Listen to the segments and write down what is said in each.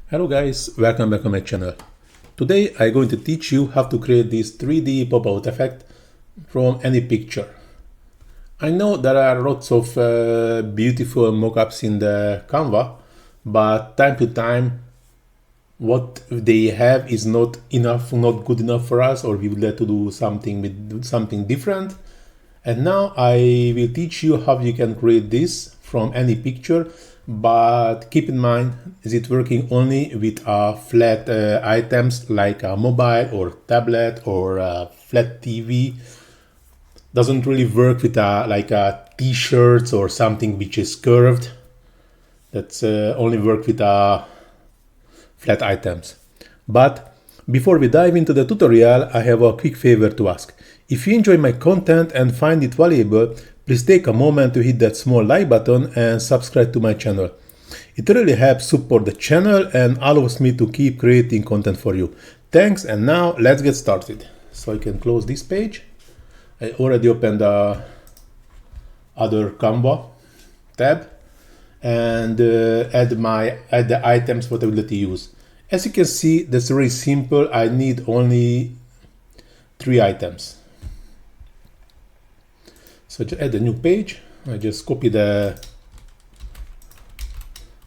Hello guys, welcome back on my channel. Today I'm going to teach you how to create this 3D pop-out effect from any picture. I know there are lots of beautiful mockups in the Canva, but time to time what they have is not enough, not good enough for us, or we would like to do something different. And now I will teach you how you can create this from any picture, but keep in mind, is it working only with flat items like a mobile or tablet or a flat TV. Doesn't really work with like a t-shirts or something which is curved. That's only work with flat items. But before we dive into the tutorial, I have a quick favor to ask. If you enjoy my content and find it valuable, please take a moment to hit that small like button and subscribe to my channel. It really helps support the channel and allows me to keep creating content for you. Thanks, and now let's get started. So I can close this page. I already opened the other Canva tab and add the items what I would like to use. As you can see, that's very simple. I need only 3 items. So to add a new page, I just copy the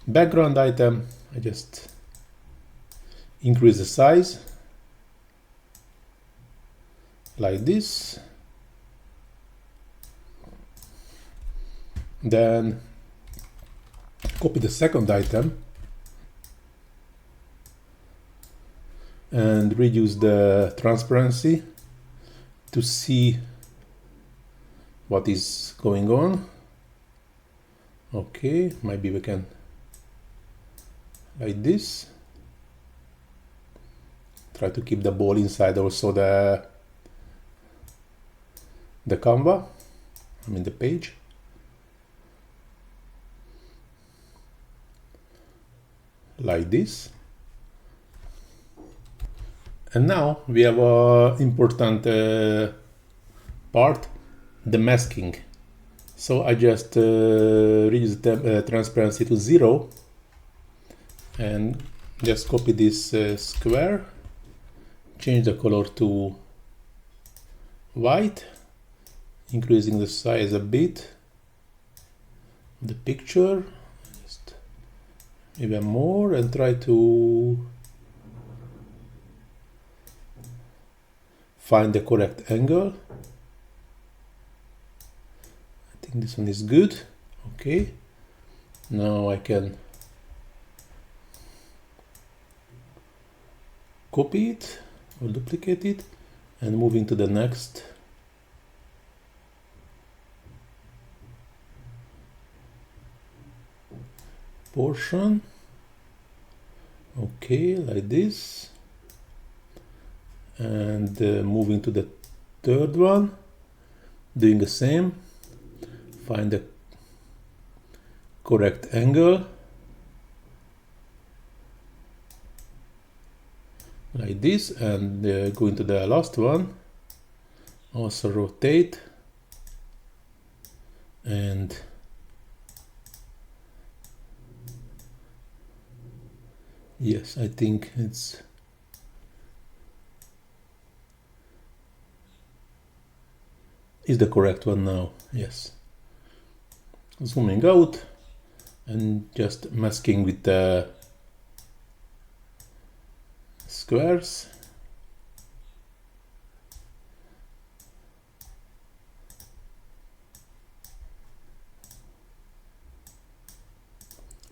background item. I just increase the size like this. Then copy the second item and reduce the transparency to see what is going on. Okay, maybe we can like this. Try to keep the ball inside also the Canva, the page. Like this. And now we have an important part, the masking. So I just reduce the transparency to 0 and just copy this square, change the color to white, increasing the size a bit of the picture, just even more, and try to find the correct angle. I think this one is good. Okay, now I can copy it or duplicate it and move into the next. Portion. Okay, like this. And moving to the third one, doing the same. Find the correct angle like this, and going to the last one, also rotate, and yes, I think it's the correct one now. Yes. Zooming out and just masking with the squares.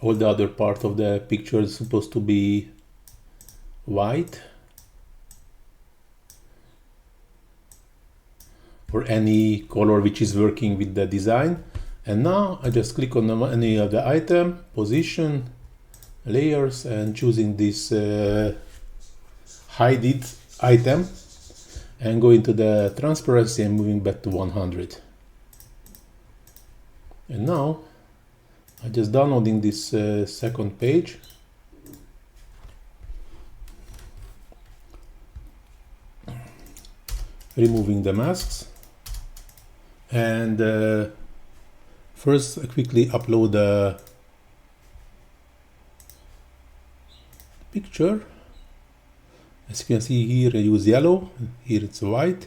All the other part of the picture is supposed to be white, or any color which is working with the design. And now I just click on any of the item, position, layers, and choosing this hide it item and go into the transparency and moving back to 100. And now I'm just downloading this second page. Removing the masks, and first I quickly upload picture. As you can see here, I use yellow, here it's white.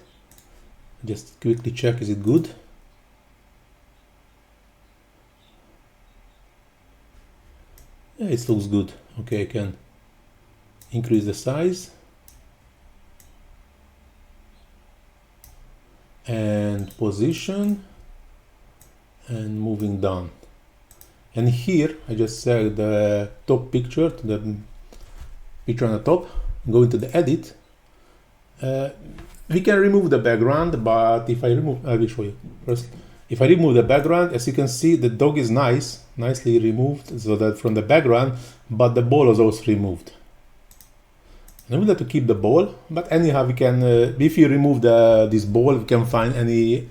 Just quickly check, is it good? Yeah, it looks good. Okay, I can increase the size and position and moving down. And here I just set the top picture to the picture on the top. Go into the edit. We can remove the background, but if I remove, I will show you first. If I remove the background, as you can see, the dog is nicely removed, so that from the background, but the ball is also removed. And I would like to keep the ball, but anyhow, we can, if you remove this ball, we can find any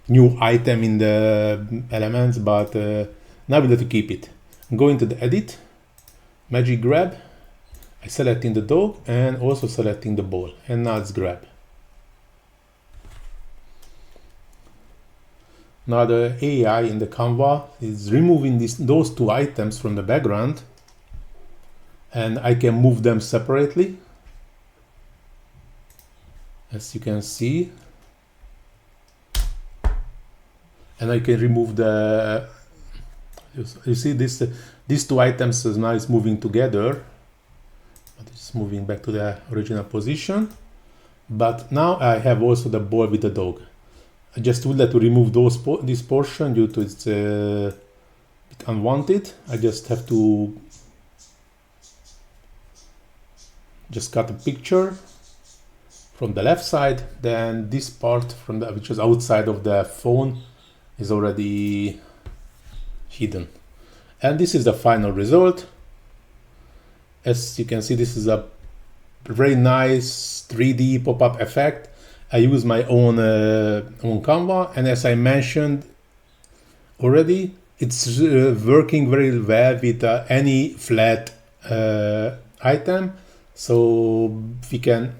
new item in the elements, but now we like to keep it. Go into the edit, magic grab. I selecting the dog and also selecting the ball, and now it's grab. Now the AI in the Canva is removing those two items from the background, and I can move them separately. As you can see, and I can remove the. You see this? These two items now is moving together, but it's moving back to the original position. But now I have also the ball with the dog. I just would like to remove this portion due to its unwanted. I just have to just cut a picture from the left side. Then this part from which is outside of the phone is already hidden. And this is the final result. As you can see, this is a very nice 3D pop-up effect. I use my own Canva, and as I mentioned already, it's working very well with any flat item. So we can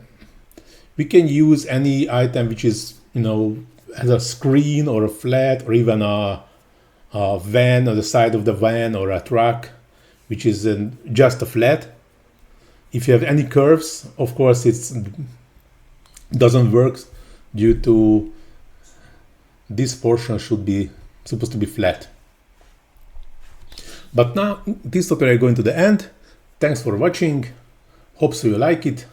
use any item which is, has a screen or a flat, or even a van on the side of the van, or a truck which is just a flat. If you have any curves, of course it doesn't work due to this portion supposed to be flat. But now this tutorial going to the end. Thanks for watching. Hope so you like it,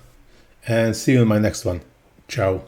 and see you in my next one. Ciao.